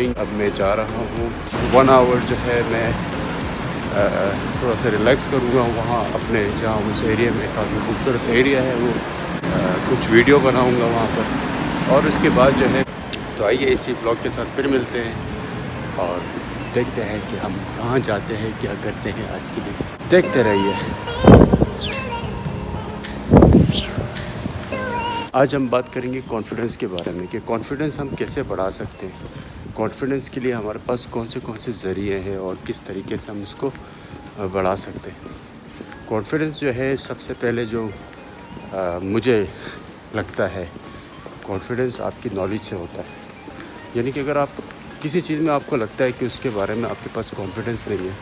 Morning. अब मैं जा रहा हूँ 1 आवर जो है मैं थोड़ा सा रिलैक्स करूँगा वहाँ अपने, जहाँ उस एरिया में काफ़ी खूबसूरत एरिया है वो, कुछ वीडियो बनाऊँगा वहाँ पर। और उसके बाद जो है तो आइए इसी ब्लॉग के साथ फिर मिलते हैं और देखते हैं कि हम कहाँ जाते हैं, क्या करते हैं आज के दिन। देखते रहिए। आज हम बात करेंगे कॉन्फिडेंस के बारे में कि कॉन्फिडेंस हम कैसे बढ़ा सकते हैं, कॉन्फिडेंस के लिए हमारे पास कौन से ज़रिए हैं और किस तरीके से हम उसको बढ़ा सकते हैं। कॉन्फिडेंस जो है सबसे पहले जो मुझे लगता है, कॉन्फिडेंस आपकी नॉलेज से होता है। यानी कि अगर आप किसी चीज़ में आपको लगता है कि उसके बारे में आपके पास कॉन्फिडेंस नहीं है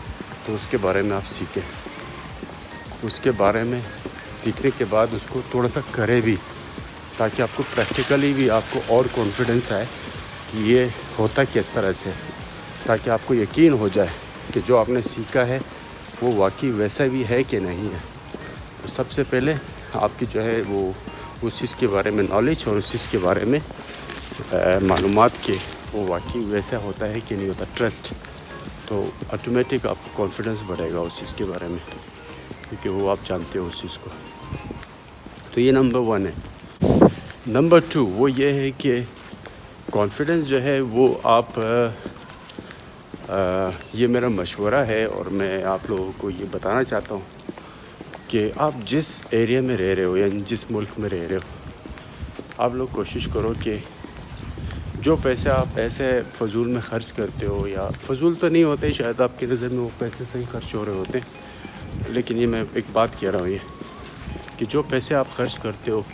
तो उसके बारे में आप सीखें, उसके बारे में सीखने के बाद उसको थोड़ा सा करें भी, ताकि आपको प्रैक्टिकली भी आपको और कॉन्फिडेंस आए कि ये होता किस तरह से, ताकि आपको यकीन हो जाए कि जो आपने सीखा है वो वाकई वैसा भी है कि नहीं है। तो सबसे पहले आपकी जो है वो उस चीज़ के बारे में नॉलेज और उस चीज़ के बारे में मालूमात के वो वाकई वैसा होता है कि नहीं होता, ट्रस्ट, तो ऑटोमेटिक आपको कॉन्फिडेंस बढ़ेगा उस चीज़ के बारे में, क्योंकि वो आप जानते हो उस चीज़ को। तो ये नंबर 1 है। नंबर 2 वो ये है कि कॉन्फिडेंस जो है वो आप ये मेरा मशवरा है और मैं आप लोगों को ये बताना चाहता हूँ कि आप जिस एरिया में रह रहे हो या जिस मुल्क में रह रहे हो, आप लोग कोशिश करो कि जो पैसे आप ऐसे फ़जूल में ख़र्च करते हो, या फ़जूल तो नहीं होते, शायद आपकी नज़र में वो पैसे सही खर्च हो रहे होते, लेकिन ये मैं एक बात कह रहा हूँ ये कि जो पैसे आप खर्च करते हो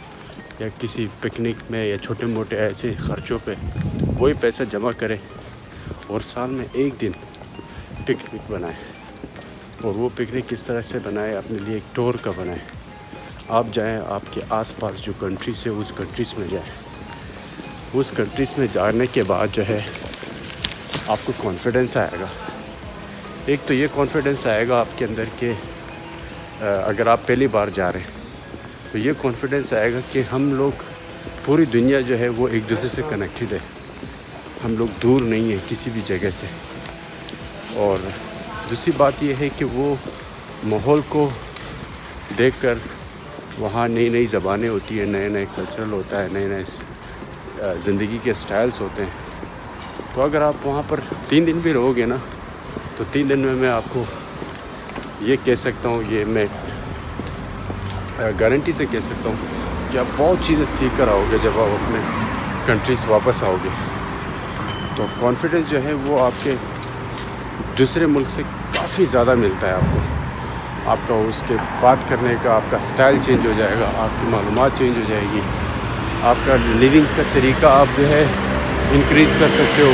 या किसी पिकनिक में या छोटे मोटे ऐसे ख़र्चों पे, वही पैसा जमा करें और साल में एक दिन पिकनिक बनाएं। और वो पिकनिक किस तरह से बनाएं, अपने लिए एक टूर का बनाएं। आप जाएं, आपके आसपास जो कंट्रीज़ है उस कंट्रीज़ में जाएं। उस कंट्रीज़ में जाने के बाद जो है आपको कॉन्फिडेंस आएगा। एक तो ये कॉन्फिडेंस आएगा आपके अंदर कि अगर आप पहली बार जा रहे हैं तो ये कॉन्फिडेंस आएगा कि हम लोग, पूरी दुनिया जो है वो एक दूसरे से कनेक्टेड है, हम लोग दूर नहीं हैं किसी भी जगह से। और दूसरी बात ये है कि वो माहौल को देखकर वहाँ नई नई ज़बानें होती हैं, नए नए कल्चरल होता है, नए नए ज़िंदगी के स्टाइल्स होते हैं। तो अगर आप वहाँ पर 3 दिन भी रहोगे ना, तो 3 दिन में मैं आपको ये कह सकता हूँ, ये मैं गारंटी से कह सकता हूँ कि आप बहुत चीज़ें सीख कर आओगे जब आप अपने कंट्रीज़ वापस आओगे। तो कॉन्फिडेंस जो है वो आपके दूसरे मुल्क से काफ़ी ज़्यादा मिलता है आपका उसके बात करने का, आपका स्टाइल चेंज हो जाएगा, आपकी मालूमात चेंज हो जाएगी, आपका लिविंग का तरीका आप जो है इंक्रीज़ कर सकते हो,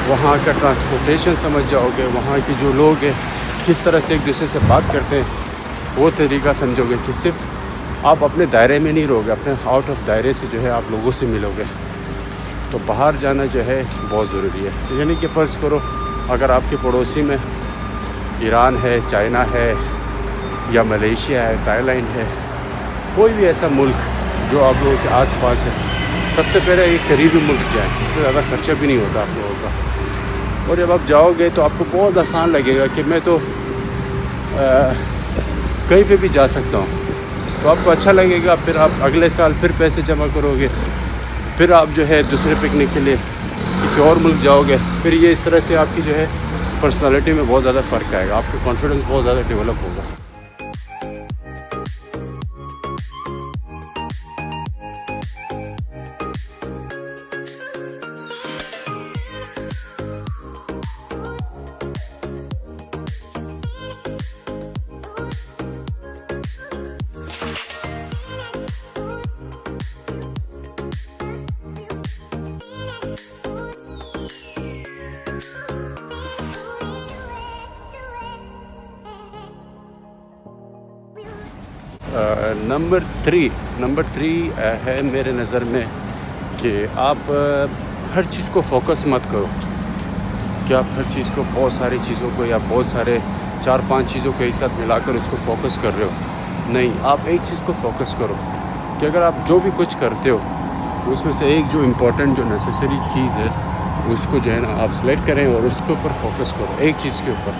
वहाँ का ट्रांसपोर्टेशन समझ जाओगे, वहाँ के जो लोग हैं किस तरह से एक दूसरे से बात करते हैं वो तरीका समझोगे कि सिर्फ आप अपने दायरे में नहीं रहोगे, अपने आउट ऑफ दायरे से जो है आप लोगों से मिलोगे। तो बाहर जाना जो है बहुत ज़रूरी है। तो यानी कि फ़र्ज़ करो अगर आपके पड़ोसी में ईरान है, चाइना है या मलेशिया है, थाईलैंड है, कोई भी ऐसा मुल्क जो आप लोगों के आसपास है, सबसे पहले एक करीबी मुल्क जाए, इसमें ज़्यादा खर्चा भी नहीं होता आप लोगों का। और जब आप जाओगे तो आपको बहुत आसान लगेगा कि मैं तो कहीं पे भी जा सकता हूँ, तो आपको अच्छा लगेगा। फिर आप अगले साल फिर पैसे जमा करोगे, फिर आप जो है दूसरे पिकनिक के लिए किसी और मुल्क जाओगे। फिर ये इस तरह से आपकी जो है पर्सनालिटी में बहुत ज़्यादा फ़र्क आएगा, आपका कॉन्फिडेंस बहुत ज़्यादा डेवलप होगा। नंबर 3 है मेरे नज़र में कि आप हर चीज़ को फोकस मत करो कि आप हर चीज़ को, बहुत सारी चीज़ों को या बहुत सारे 4-5 चीज़ों को एक साथ मिलाकर उसको फोकस कर रहे हो। नहीं, आप एक चीज़ को फोकस करो कि अगर आप जो भी कुछ करते हो उसमें से एक जो इम्पोर्टेंट, जो नेसेसरी चीज़ है उसको जो है ना आप सेलेक्ट करें और उसके ऊपर फोकस करो, एक चीज़ के ऊपर।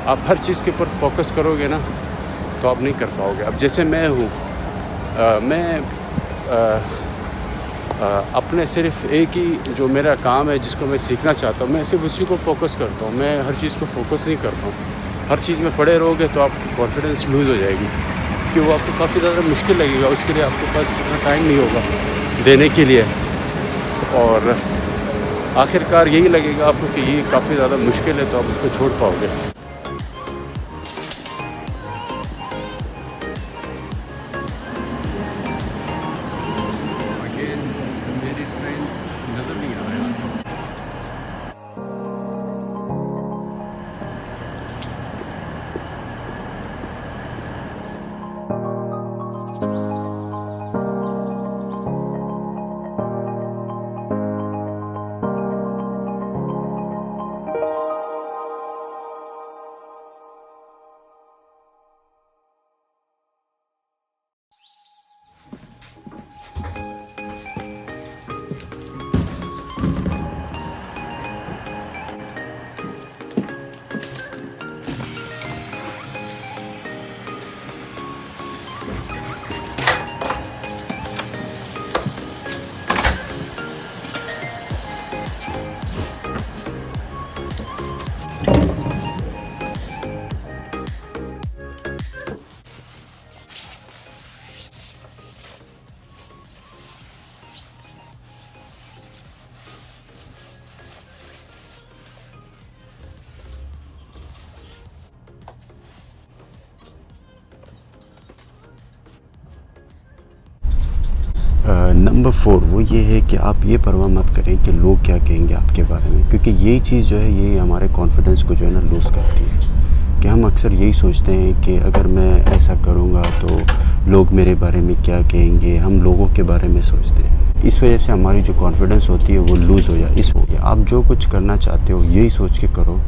आप हर चीज़ के ऊपर फोकस करोगे ना तो आप नहीं कर पाओगे। अब जैसे मैं हूँ, मैं अपने सिर्फ एक ही जो मेरा काम है जिसको मैं सीखना चाहता हूँ, मैं सिर्फ उसी को फोकस करता हूँ। मैं हर चीज़ को फोकस नहीं करता हूँ। हर चीज़ में पड़े रहोगे तो आपकी कॉन्फिडेंस लूज़ हो जाएगी, कि वो आपको काफ़ी ज़्यादा मुश्किल लगेगा। उसके लिए आपके पास इतना टाइम नहीं होगा देने के लिए, और आखिरकार यही लगेगा आपको कि ये काफ़ी ज़्यादा मुश्किल है, तो आप उसको छोड़ पाओगे। नंबर 4 वो ये है कि आप ये परवाह मत करें कि लोग क्या कहेंगे आपके बारे में, क्योंकि यही चीज़ जो है ये हमारे कॉन्फिडेंस को जो है ना लूज़ करती है। कि हम अक्सर यही सोचते हैं कि अगर मैं ऐसा करूँगा तो लोग मेरे बारे में क्या कहेंगे, हम लोगों के बारे में सोचते हैं। इस वजह से हमारी जो कॉन्फिडेंस होती है वो लूज़ हो जाए। इस वजह आप जो कुछ करना चाहते हो यही सोच के करो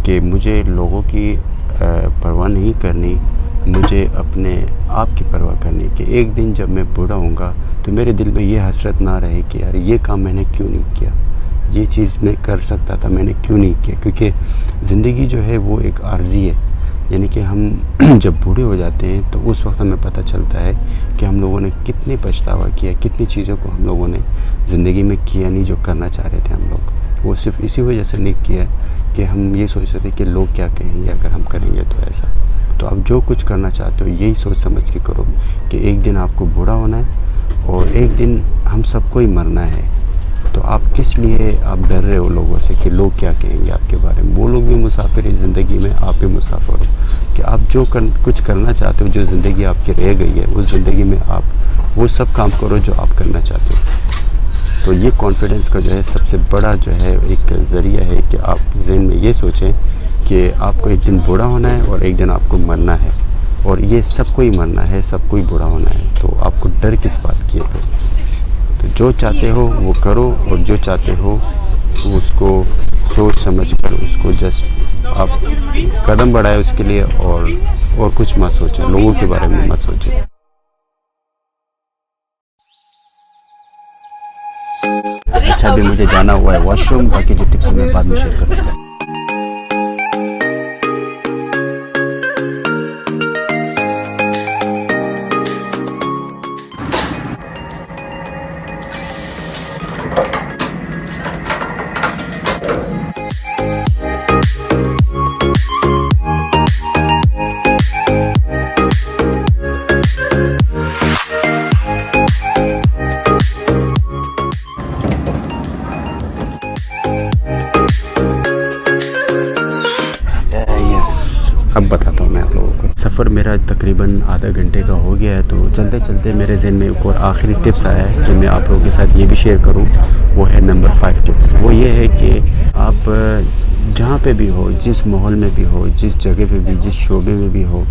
कि मुझे लोगों की परवाह नहीं करनी, मुझे अपने आप की परवाह करनी। कि एक दिन जब मैं बूढ़ा होऊंगा तो मेरे दिल में ये हसरत ना रहे कि यार ये काम मैंने क्यों नहीं किया, ये चीज़ मैं कर सकता था, मैंने क्यों नहीं किया। क्योंकि ज़िंदगी जो है वो एक आर्जी है, यानी कि हम जब बूढ़े हो जाते हैं तो उस वक्त हमें पता चलता है कि हम लोगों ने कितने पछतावा किया, कितनी चीज़ों को हम लोगों ने ज़िंदगी में किया नहीं जो करना चाह रहे थे हम लोग। वो सिर्फ इसी वजह से नहीं किया कि हम ये सोच रहे थे कि लोग क्या कहेंगे अगर हम करेंगे तो ऐसा। तो आप जो कुछ करना चाहते हो यही सोच समझ के करो कि एक दिन आपको बूढ़ा होना है और एक दिन हम सबको ही मरना है। तो आप किस लिए आप डर रहे हो लोगों से कि लोग क्या कहेंगे आपके बारे में। वो लोग भी मुसाफिर है ज़िंदगी में, आप भी मुसाफिर हो। कि आप जो कुछ करना चाहते हो, जो ज़िंदगी आपकी रह गई है उस ज़िंदगी में आप वो सब काम करो जो आप करना चाहते हो। तो ये कॉन्फिडेंस का जो है सबसे बड़ा जो है एक ज़रिया है कि आप ज़हन में ये सोचें कि आपको एक दिन बूढ़ा होना है और एक दिन आपको मरना है, और ये सबको ही मरना है, सबको ही बूढ़ा होना है। तो आपको डर किस बात की है? तो जो चाहते हो वो करो, और जो चाहते हो उसको सोच समझ कर उसको जस्ट आप कदम बढ़ाए उसके लिए, और कुछ मत सोचें, लोगों के बारे में मत सोचें। अच्छा, अभी मुझे जाना हुआ है वॉशरूम, बाकी जो टिप्स मैं बाद में शेयर करूँगा। अब बताता हूँ मैं आप लोगों को। सफ़र मेरा तकरीबन आधा घंटे का हो गया है, तो चलते चलते मेरे ज़हन में एक और आखिरी टिप्स आया है जो मैं आप लोगों के साथ ये भी शेयर करूँ। वो है नंबर 5 टिप्स। वो ये है कि आप जहाँ पे भी हो, जिस माहौल में भी हो, जिस जगह पे भी, जिस शोबे में भी हो,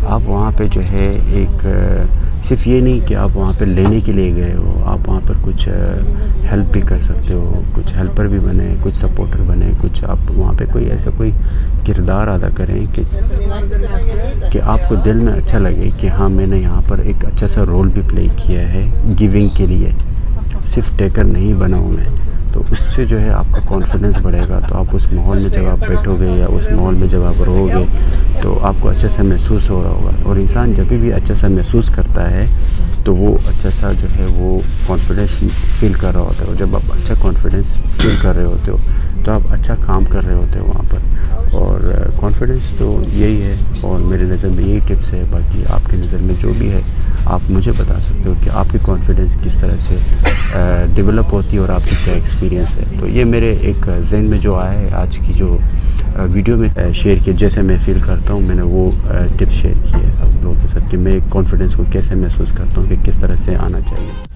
आप वहाँ पे जो है एक सिर्फ ये नहीं कि आप वहाँ पे लेने के लिए गए हो, आप वहाँ पर कुछ हेल्प भी कर सकते हो, कुछ हेल्पर भी बने, कुछ सपोर्टर बने, कुछ आप वहाँ पे कोई ऐसा कोई किरदार अदा करें कि आपको दिल में अच्छा लगे कि हाँ मैंने यहाँ पर एक अच्छा सा रोल भी प्ले किया है गिविंग के लिए, सिर्फ टेकर नहीं बना हूँ मैं। तो तो उससे जो है आपका कॉन्फिडेंस बढ़ेगा। तो आप उस माहौल में जब आप बैठोगे या उस माहौल में जब आप रहोगे तो आपको अच्छा सा महसूस हो रहा होगा। और इंसान जब भी अच्छा सा महसूस करता है तो वो अच्छा सा जो है वो कॉन्फिडेंस फील कर रहा होता है। और जब आप अच्छा कॉन्फिडेंस फील कर रहे होते हो तो आप अच्छा काम कर रहे होते हो वहाँ पर। और कॉन्फिडेंस तो यही है और मेरे नज़र में यही टिप्स है। बाकी आपकी नज़र में जो भी है आप मुझे बता सकते हो कि आपकी कॉन्फिडेंस किस तरह से डेवलप होती है और आपकी क्या एक्सपीरियंस है। तो ये मेरे एक जहन में जो आया है आज की जो वीडियो में शेयर किया, जैसे मैं फ़ील करता हूँ मैंने वो टिप्स शेयर किए आप लोगों के साथ कि मैं कॉन्फिडेंस को कैसे महसूस करता हूँ कि किस तरह से आना चाहिए।